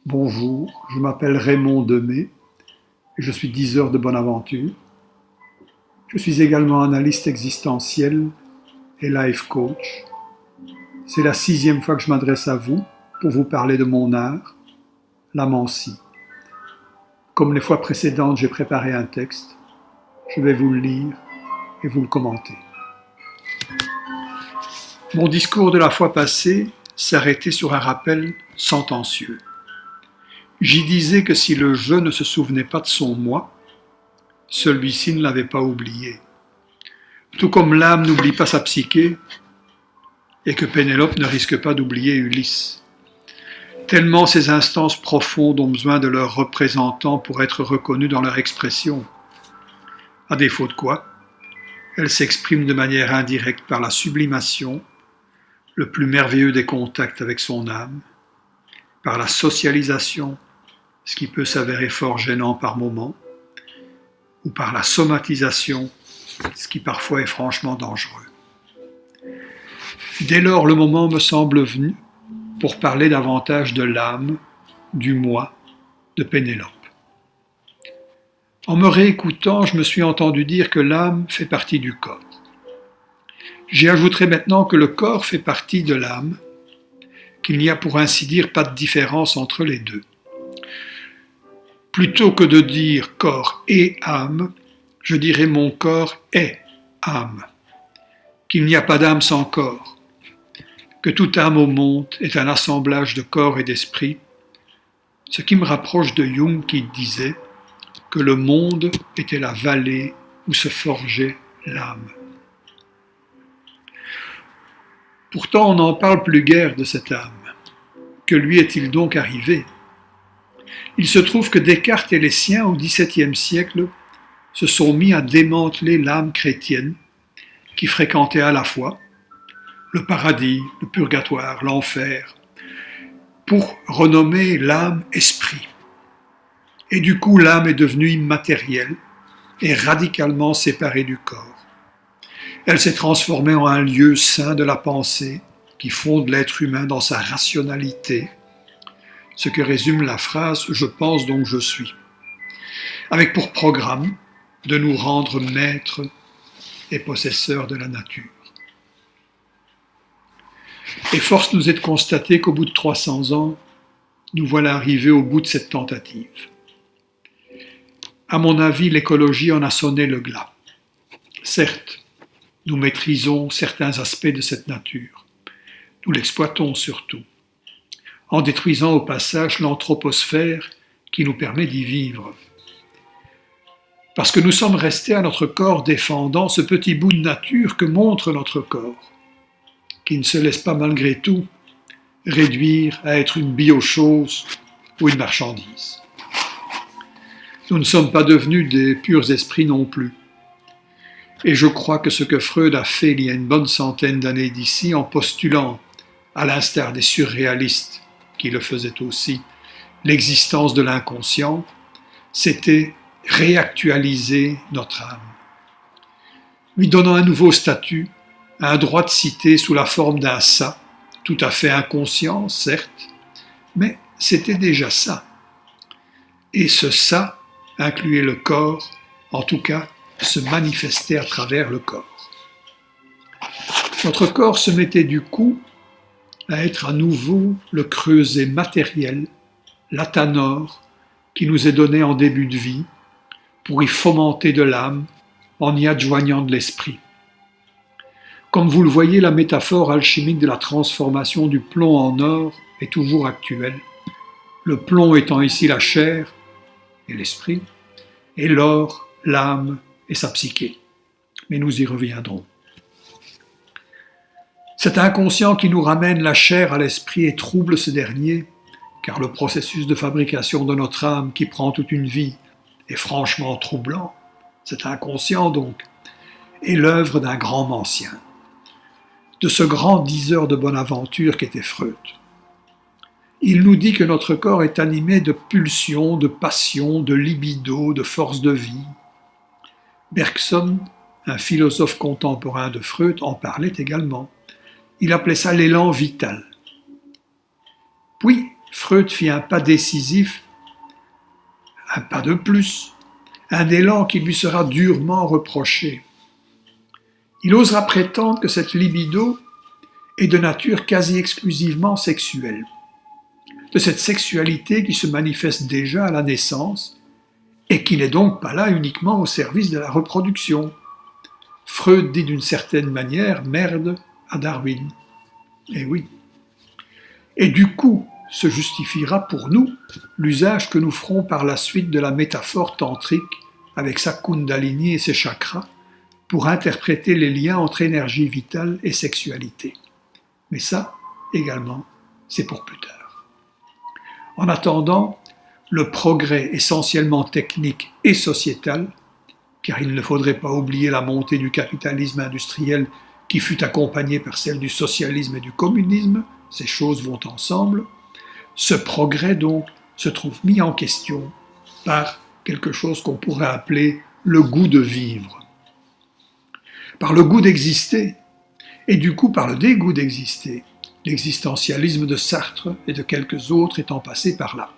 Bonjour, je m'appelle Raymond Demey et je suis diseur de bonne aventure. Je suis également analyste existentiel et life coach. C'est la 6e fois que je m'adresse à vous pour vous parler de mon art, la mancie. Comme les fois précédentes, j'ai préparé un texte. Je vais vous le lire et vous le commenter. Mon discours de la fois passée s'arrêtait sur un rappel sentencieux. J'y disais que si le je ne se souvenait pas de son moi, celui-ci ne l'avait pas oublié. Tout comme l'âme n'oublie pas sa psyché, et que Pénélope ne risque pas d'oublier Ulysse. Tellement ces instances profondes ont besoin de leurs représentants pour être reconnues dans leur expression. À défaut de quoi, elles s'expriment de manière indirecte par la sublimation, le plus merveilleux des contacts avec son âme, par la socialisation, ce qui peut s'avérer fort gênant par moments, ou par la somatisation, ce qui parfois est franchement dangereux. Dès lors, le moment me semble venu pour parler davantage de l'âme, du moi, de Pénélope. En me réécoutant, je me suis entendu dire que l'âme fait partie du corps. J'y ajouterai maintenant que le corps fait partie de l'âme, qu'il n'y a pour ainsi dire pas de différence entre les deux. Plutôt que de dire corps et âme, je dirais mon corps est âme, qu'il n'y a pas d'âme sans corps, que toute âme au monde est un assemblage de corps et d'esprit, ce qui me rapproche de Jung qui disait que le monde était la vallée où se forgeait l'âme. Pourtant, on n'en parle plus guère de cette âme. Que lui est-il donc arrivé ? Il se trouve que Descartes et les siens, au XVIIe siècle, se sont mis à démanteler l'âme chrétienne, qui fréquentait à la fois le paradis, le purgatoire, l'enfer, pour renommer l'âme esprit. Et du coup, l'âme est devenue immatérielle et radicalement séparée du corps. Elle s'est transformée en un lieu saint de la pensée qui fonde l'être humain dans sa rationalité, ce que résume la phrase « je pense donc je suis », avec pour programme de nous rendre maîtres et possesseurs de la nature. Et force nous est de constater qu'au bout de 300 ans, nous voilà arrivés au bout de cette tentative. À mon avis, l'écologie en a sonné le glas. Certes, nous maîtrisons certains aspects de cette nature. Nous l'exploitons surtout, en détruisant au passage l'anthroposphère qui nous permet d'y vivre. Parce que nous sommes restés à notre corps défendant ce petit bout de nature que montre notre corps, qui ne se laisse pas malgré tout réduire à être une biochose ou une marchandise. Nous ne sommes pas devenus des purs esprits non plus. Et je crois que ce que Freud a fait il y a une bonne centaine d'années d'ici en postulant, à l'instar des surréalistes qui le faisaient aussi, l'existence de l'inconscient, c'était réactualiser notre âme, lui donnant un nouveau statut, un droit de cité sous la forme d'un ça, tout à fait inconscient, certes, mais c'était déjà ça. Et ce ça incluait le corps, en tout cas, se manifestait à travers le corps. Notre corps se mettait du coup à être à nouveau le creuset matériel, l'atanor, qui nous est donné en début de vie, pour y fomenter de l'âme en y adjoignant de l'esprit. Comme vous le voyez, la métaphore alchimique de la transformation du plomb en or est toujours actuelle, le plomb étant ici la chair et l'esprit, et l'or, l'âme et sa psyché. Mais nous y reviendrons. Cet inconscient qui nous ramène la chair à l'esprit et trouble ce dernier, car le processus de fabrication de notre âme qui prend toute une vie est franchement troublant, cet inconscient donc, est l'œuvre d'un grand mancien, de ce grand diseur de bonne aventure qu'était Freud. Il nous dit que notre corps est animé de pulsions, de passions, de libido, de force de vie. Bergson, un philosophe contemporain de Freud, en parlait également. Il appelait ça l'élan vital. Puis, Freud fit un pas décisif, un pas de plus, un élan qui lui sera durement reproché. Il osera prétendre que cette libido est de nature quasi exclusivement sexuelle, de cette sexualité qui se manifeste déjà à la naissance et qui n'est donc pas là uniquement au service de la reproduction. Freud dit d'une certaine manière merde à Darwin. Eh oui. Et du coup, se justifiera pour nous l'usage que nous ferons par la suite de la métaphore tantrique avec sa kundalini et ses chakras pour interpréter les liens entre énergie vitale et sexualité. Mais ça, également, c'est pour plus tard. En attendant, le progrès essentiellement technique et sociétal, car il ne faudrait pas oublier la montée du capitalisme industriel qui fut accompagnée par celle du socialisme et du communisme, ces choses vont ensemble, ce progrès donc se trouve mis en question par quelque chose qu'on pourrait appeler le goût de vivre. Par le goût d'exister, et du coup par le dégoût d'exister, l'existentialisme de Sartre et de quelques autres étant passé par là.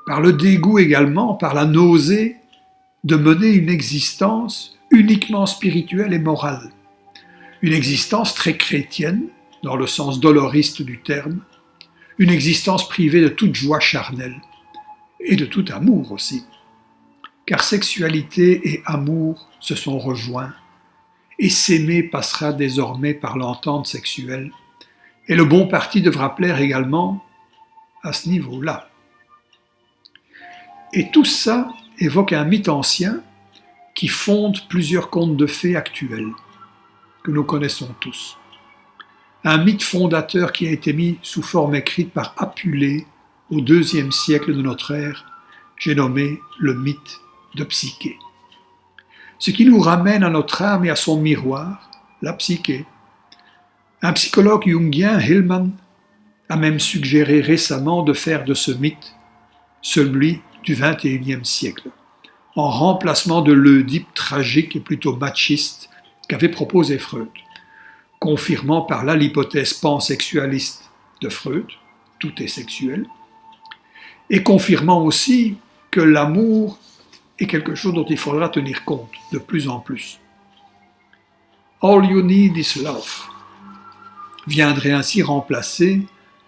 Par le dégoût également, par la nausée de mener une existence uniquement spirituelle et morale, une existence très chrétienne, dans le sens doloriste du terme, une existence privée de toute joie charnelle, et de tout amour aussi, car sexualité et amour se sont rejoints, et s'aimer passera désormais par l'entente sexuelle, et le bon parti devra plaire également à ce niveau-là. Et tout ça évoque un mythe ancien qui fonde plusieurs contes de fées actuels, que nous connaissons tous. Un mythe fondateur qui a été mis sous forme écrite par Apulée au IIe siècle de notre ère, j'ai nommé le mythe de Psyché. Ce qui nous ramène à notre âme et à son miroir, la psyché. Un psychologue jungien, Hillman, a même suggéré récemment de faire de ce mythe celui du XXIe siècle, en remplacement de l'Oedipe tragique et plutôt machiste qu'avait proposé Freud, confirmant par là l'hypothèse pansexualiste de Freud, tout est sexuel, et confirmant aussi que l'amour est quelque chose dont il faudra tenir compte de plus en plus. All you need is love viendrait ainsi remplacer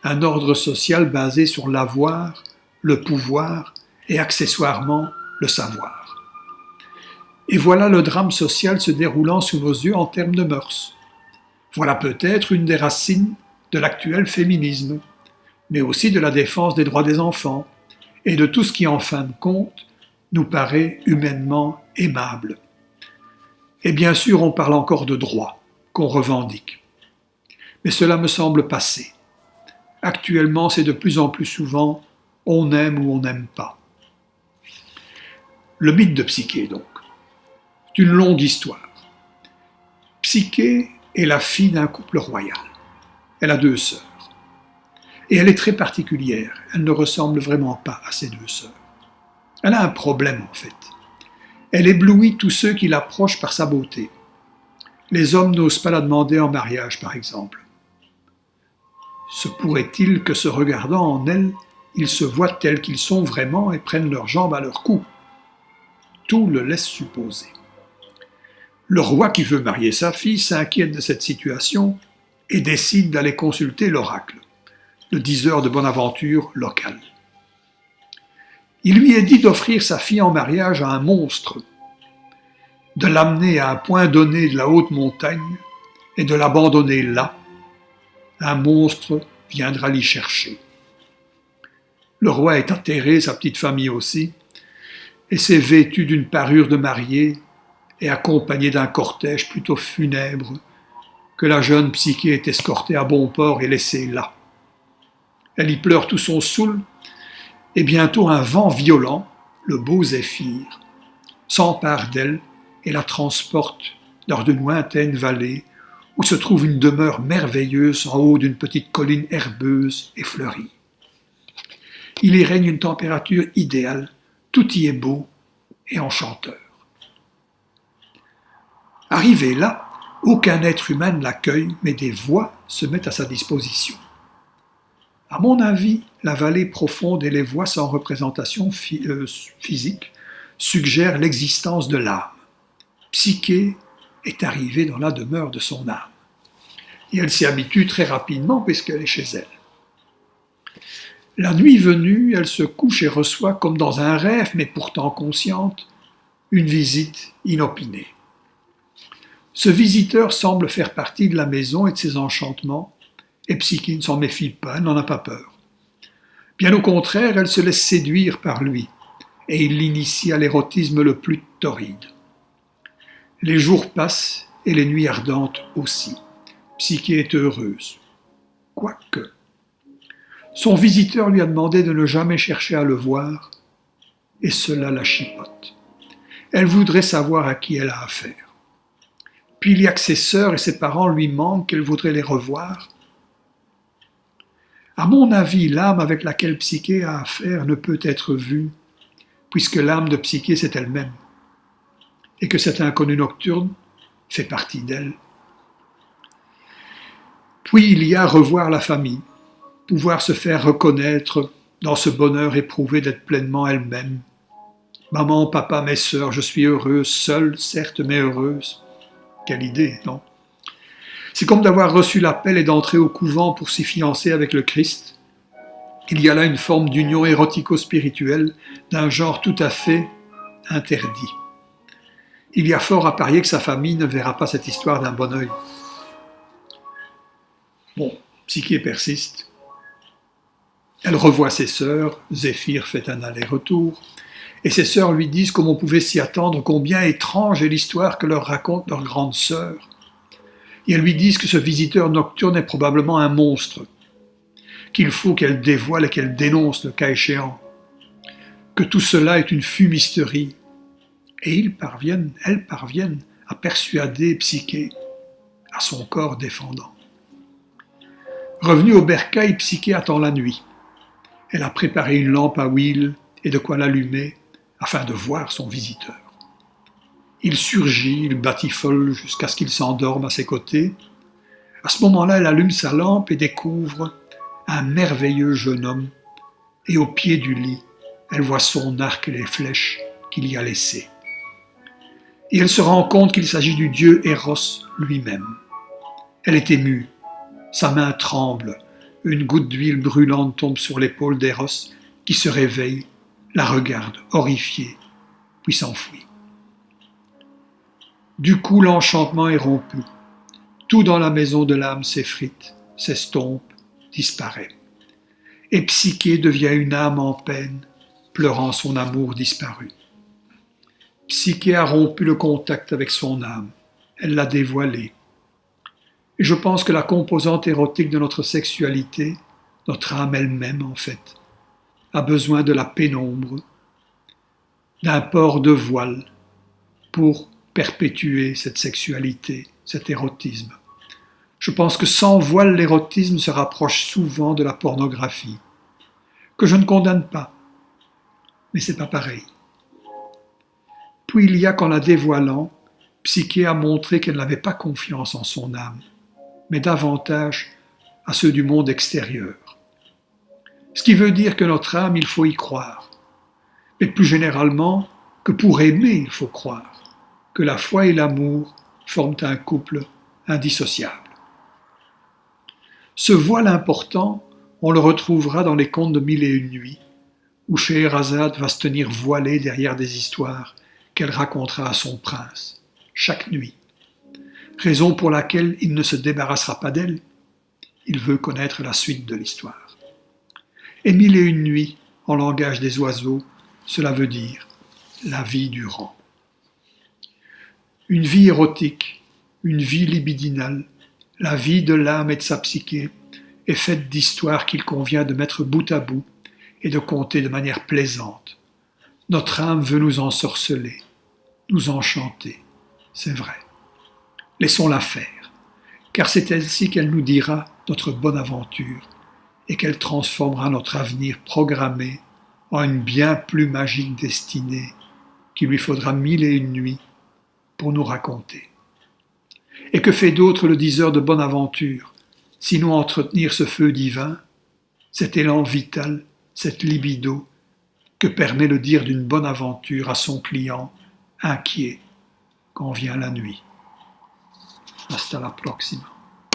un ordre social basé sur l'avoir, le pouvoir et accessoirement le savoir. Et voilà le drame social se déroulant sous nos yeux en termes de mœurs. Voilà peut-être une des racines de l'actuel féminisme, mais aussi de la défense des droits des enfants et de tout ce qui en fin de compte nous paraît humainement aimable. Et bien sûr, on parle encore de droits qu'on revendique. Mais cela me semble passé. Actuellement, c'est de plus en plus souvent on aime ou on n'aime pas. Le mythe de Psyché, donc. C'est une longue histoire. Psyché est la fille d'un couple royal. Elle a 2 sœurs. Et elle est très particulière. Elle ne ressemble vraiment pas à ses 2 sœurs. Elle a un problème, en fait. Elle éblouit tous ceux qui l'approchent par sa beauté. Les hommes n'osent pas la demander en mariage, par exemple. Se pourrait-il que, se regardant en elle, ils se voient tels qu'ils sont vraiment et prennent leurs jambes à leur cou? Tout le laisse supposer. Le roi qui veut marier sa fille s'inquiète de cette situation et décide d'aller consulter l'oracle, le diseur de bonne aventure local. Il lui est dit d'offrir sa fille en mariage à un monstre, de l'amener à un point donné de la haute montagne et de l'abandonner là. Un monstre viendra l'y chercher. Le roi est atterré, sa petite famille aussi, et s'est vêtu d'une parure de mariée et accompagné d'un cortège plutôt funèbre que la jeune Psyché est escortée à bon port et laissée là. Elle y pleure tout son soul, et bientôt un vent violent, le beau Zéphyr, s'empare d'elle et la transporte dans de lointaines vallées où se trouve une demeure merveilleuse en haut d'une petite colline herbeuse et fleurie. Il y règne une température idéale, tout y est beau et enchanteur. Arrivé là, aucun être humain ne l'accueille, mais des voix se mettent à sa disposition. À mon avis, la vallée profonde et les voies sans représentation physique suggèrent l'existence de l'âme. Psyché est arrivée dans la demeure de son âme. Et elle s'y habitue très rapidement puisqu'elle est chez elle. La nuit venue, elle se couche et reçoit, comme dans un rêve, mais pourtant consciente, une visite inopinée. Ce visiteur semble faire partie de la maison et de ses enchantements, et Psyché ne s'en méfie pas, elle n'en a pas peur. Bien au contraire, elle se laisse séduire par lui, et il l'initie à l'érotisme le plus torride. Les jours passent, et les nuits ardentes aussi. Psyché est heureuse. Quoique. Son visiteur lui a demandé de ne jamais chercher à le voir, et cela la chipote. Elle voudrait savoir à qui elle a affaire. Puis il y a que ses sœurs et ses parents lui manquent, qu'elle voudrait les revoir. À mon avis, l'âme avec laquelle Psyché a affaire ne peut être vue, puisque l'âme de Psyché c'est elle-même, et que cet inconnu nocturne fait partie d'elle. Puis il y a revoir la famille, pouvoir se faire reconnaître dans ce bonheur éprouvé d'être pleinement elle-même. Maman, papa, mes sœurs, je suis heureuse, seule, certes, mais heureuse. Quelle idée, non? C'est comme d'avoir reçu l'appel et d'entrer au couvent pour s'y fiancer avec le Christ. Il y a là une forme d'union érotico-spirituelle d'un genre tout à fait interdit. Il y a fort à parier que sa famille ne verra pas cette histoire d'un bon œil. Bon, Psyché persiste. Elle revoit ses sœurs, Zéphyr fait un aller-retour, et ses sœurs lui disent, comme on pouvait s'y attendre, combien étrange est l'histoire que leur raconte leur grande sœur. Et elles lui disent que ce visiteur nocturne est probablement un monstre, qu'il faut qu'elle dévoile et qu'elle dénonce le cas échéant, que tout cela est une fumisterie. Et elles parviennent à persuader Psyché à son corps défendant. Revenue au bercail, Psyché attend la nuit. Elle a préparé une lampe à huile et de quoi l'allumer afin de voir son visiteur. Il surgit, il batifole jusqu'à ce qu'il s'endorme à ses côtés. À ce moment-là, elle allume sa lampe et découvre un merveilleux jeune homme. Et au pied du lit, elle voit son arc et les flèches qu'il y a laissées. Et elle se rend compte qu'il s'agit du dieu Eros lui-même. Elle est émue, sa main tremble, une goutte d'huile brûlante tombe sur l'épaule d'Eros qui se réveille, la regarde, horrifié, puis s'enfuit. Du coup, l'enchantement est rompu. Tout dans la maison de l'âme s'effrite, s'estompe, disparaît. Et Psyché devient une âme en peine, pleurant son amour disparu. Psyché a rompu le contact avec son âme, elle l'a dévoilée. Et je pense que la composante érotique de notre sexualité, notre âme elle-même en fait, a besoin de la pénombre, d'un port de voile pour perpétuer cette sexualité, cet érotisme. Je pense que sans voile, l'érotisme se rapproche souvent de la pornographie, que je ne condamne pas, mais c'est pas pareil. Puis il y a qu'en la dévoilant, Psyché a montré qu'elle n'avait pas confiance en son âme, mais davantage à ceux du monde extérieur. Ce qui veut dire que notre âme, il faut y croire, mais plus généralement que pour aimer, il faut croire, que la foi et l'amour forment un couple indissociable. Ce voile important, on le retrouvera dans les contes de Mille et une nuits, où Scheherazade va se tenir voilée derrière des histoires qu'elle racontera à son prince, chaque nuit. Raison pour laquelle il ne se débarrassera pas d'elle, il veut connaître la suite de l'histoire. Et Mille et une nuits, en langage des oiseaux, cela veut dire la vie durant. Une vie érotique, une vie libidinale, la vie de l'âme et de sa psyché est faite d'histoires qu'il convient de mettre bout à bout et de conter de manière plaisante. Notre âme veut nous ensorceler, nous enchanter, c'est vrai. Laissons-la faire, car c'est ainsi qu'elle nous dira notre bonne aventure et qu'elle transformera notre avenir programmé en une bien plus magique destinée qu'il lui faudra mille et une nuits pour nous raconter. Et que fait d'autre le diseur de bonne aventure, sinon entretenir ce feu divin cet élan vital, cette libido que permet le dire d'une bonne aventure à son client inquiet quand vient la nuit. Hasta la próxima.